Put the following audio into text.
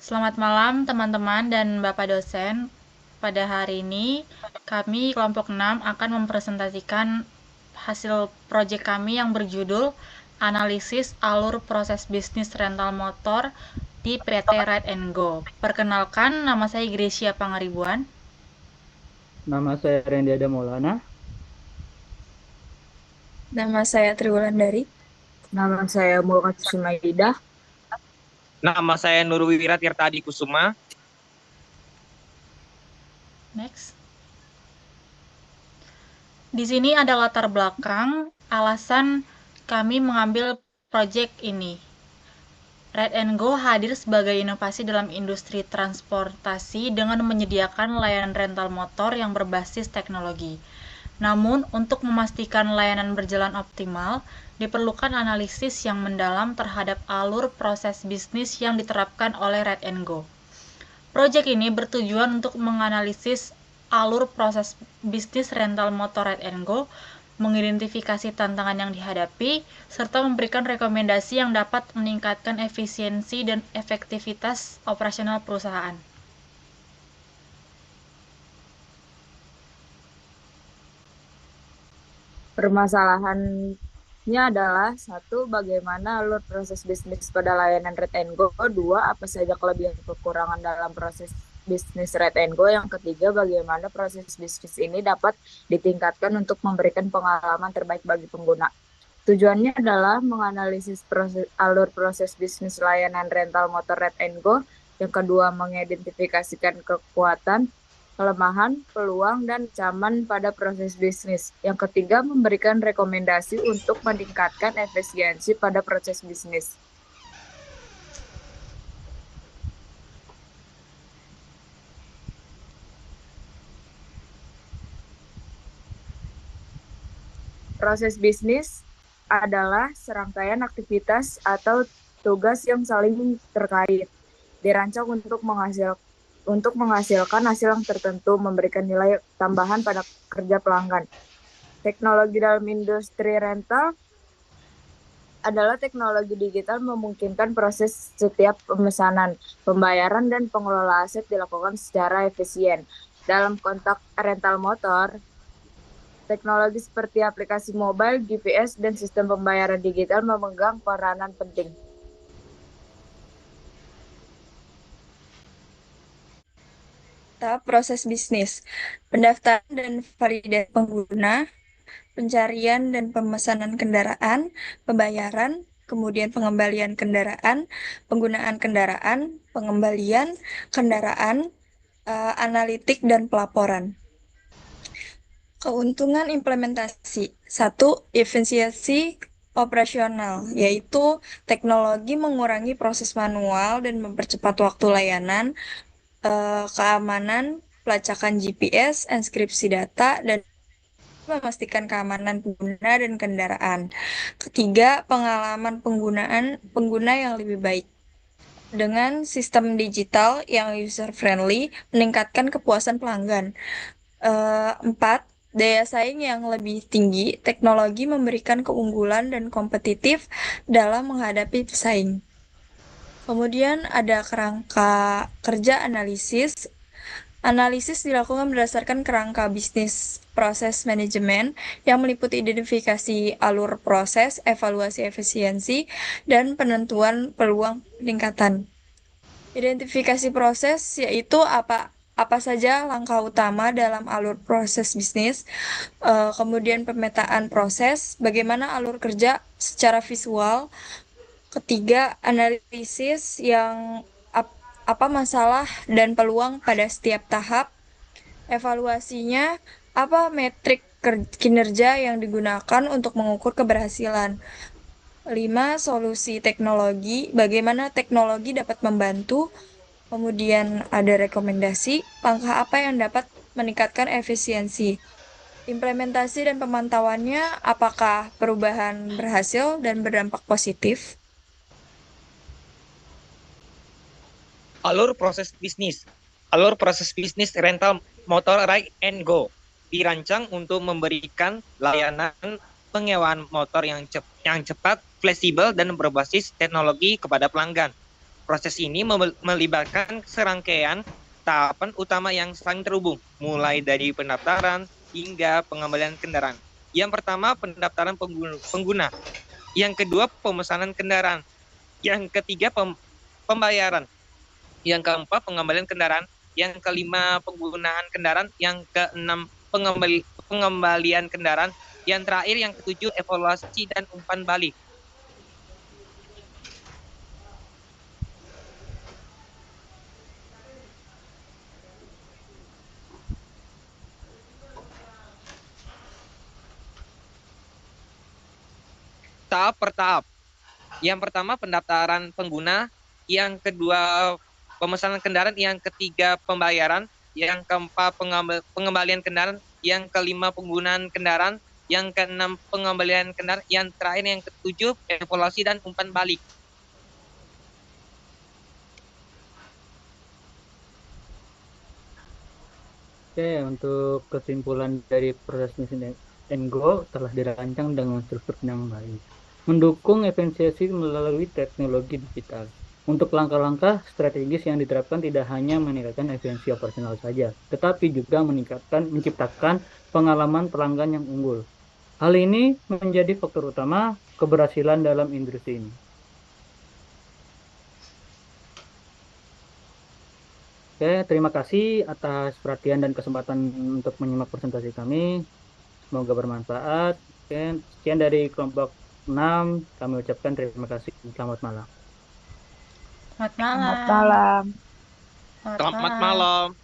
Selamat malam teman-teman dan Bapak dosen. Pada hari ini, kami kelompok 6 akan mempresentasikan hasil proyek kami yang berjudul Analisis Alur Proses Bisnis Rental Motor di PT Ride and Go. Perkenalkan, nama saya Gracia Pangaribuan. Nama saya Rendiada Maulana. Nama saya Triwulandari. Nama saya Mulkat Sunaidah. Nama saya Nurwira Tirtadi Kusuma. Next. Di sini ada latar belakang alasan kami mengambil proyek ini. Ride and Go hadir sebagai inovasi dalam industri transportasi dengan menyediakan layanan rental motor yang berbasis teknologi. Namun, untuk memastikan layanan berjalan optimal, diperlukan analisis yang mendalam terhadap alur proses bisnis yang diterapkan oleh Ride and Go. Proyek ini bertujuan untuk menganalisis alur proses bisnis rental motor Ride and Go, mengidentifikasi tantangan yang dihadapi, serta memberikan rekomendasi yang dapat meningkatkan efisiensi dan efektivitas operasional perusahaan. Permasalahannya adalah satu, bagaimana alur proses bisnis pada layanan Ride and Go. Dua, apa saja kelebihan kekurangan dalam proses bisnis Ride and Go. Yang ketiga, bagaimana proses bisnis ini dapat ditingkatkan untuk memberikan pengalaman terbaik bagi pengguna. Tujuannya adalah menganalisis alur proses bisnis layanan rental motor Ride and Go. Yang kedua, mengidentifikasikan kekuatan, kelemahan, peluang, dan ancaman pada proses bisnis. Yang ketiga, memberikan rekomendasi untuk meningkatkan efisiensi pada proses bisnis. Proses bisnis adalah serangkaian aktivitas atau tugas yang saling terkait, dirancang untuk menghasilkan hasil yang tertentu, memberikan nilai tambahan pada kerja pelanggan. Teknologi dalam industri rental adalah teknologi digital memungkinkan proses setiap pemesanan, pembayaran, dan pengelola aset dilakukan secara efisien. Dalam konteks rental motor, teknologi seperti aplikasi mobile, GPS, dan sistem pembayaran digital memegang peranan penting. Tahap proses bisnis, pendaftaran dan validasi pengguna, pencarian dan pemesanan kendaraan, pembayaran, kemudian pengembalian kendaraan, penggunaan kendaraan, pengembalian kendaraan, analitik dan pelaporan. Keuntungan implementasi. Satu, efisiensi operasional, yaitu teknologi mengurangi proses manual dan mempercepat waktu layanan, keamanan, pelacakan GPS, enskripsi data, dan memastikan keamanan pengguna dan kendaraan. Ketiga, pengalaman pengguna yang lebih baik. Dengan sistem digital yang user-friendly, meningkatkan kepuasan pelanggan. Empat, daya saing yang lebih tinggi, teknologi memberikan keunggulan dan kompetitif dalam menghadapi pesaing. Kemudian ada kerangka kerja analisis. Analisis dilakukan berdasarkan kerangka bisnis proses manajemen yang meliputi identifikasi alur proses, evaluasi efisiensi, dan penentuan peluang peningkatan. Identifikasi proses yaitu apa saja langkah utama dalam alur proses bisnis, kemudian pemetaan proses, bagaimana alur kerja secara visual. Ketiga, analisis yang apa masalah dan peluang pada setiap tahap. Evaluasinya, apa metrik kinerja yang digunakan untuk mengukur keberhasilan. 5. Solusi teknologi, bagaimana teknologi dapat membantu. Kemudian ada rekomendasi, langkah apa yang dapat meningkatkan efisiensi. Implementasi dan pemantauannya, apakah perubahan berhasil dan berdampak positif. Alur proses bisnis. Alur proses bisnis rental motor Ride and Go dirancang untuk memberikan layanan penyewaan motor yang cepat, fleksibel, dan berbasis teknologi kepada pelanggan. Proses ini melibatkan serangkaian tahapan utama yang saling terhubung, mulai dari pendaftaran hingga pengembalian kendaraan. Yang pertama, pendaftaran pengguna. Yang kedua, pemesanan kendaraan. Yang ketiga, pembayaran. Yang keempat, pengembalian kendaraan. Yang kelima, penggunaan kendaraan. Yang keenam, pengembalian kendaraan. Yang terakhir, yang ketujuh, evaluasi dan umpan balik. Tahap per tahap. Yang pertama, pendaftaran pengguna. Yang kedua, pemesanan kendaraan. Yang ketiga, pembayaran. Yang keempat, pengembalian kendaraan. Yang kelima, penggunaan kendaraan. Yang keenam, pengembalian kendaraan. Yang terakhir, yang ketujuh, evaluasi dan umpan balik. Oke, untuk kesimpulan dari proses Business and Go telah dirancang dengan struktur yang baik, mendukung efisiensi melalui teknologi digital. Untuk langkah-langkah strategis yang diterapkan tidak hanya meningkatkan efisiensi operasional saja, tetapi juga menciptakan pengalaman pelanggan yang unggul. Hal ini menjadi faktor utama keberhasilan dalam industri ini. Oke, terima kasih atas perhatian dan kesempatan untuk menyimak presentasi kami. Semoga bermanfaat. Oke, sekian dari kelompok 6. Kami ucapkan terima kasih. Selamat malam. Selamat malam. Selamat malam. Selamat Selamat malam. malam.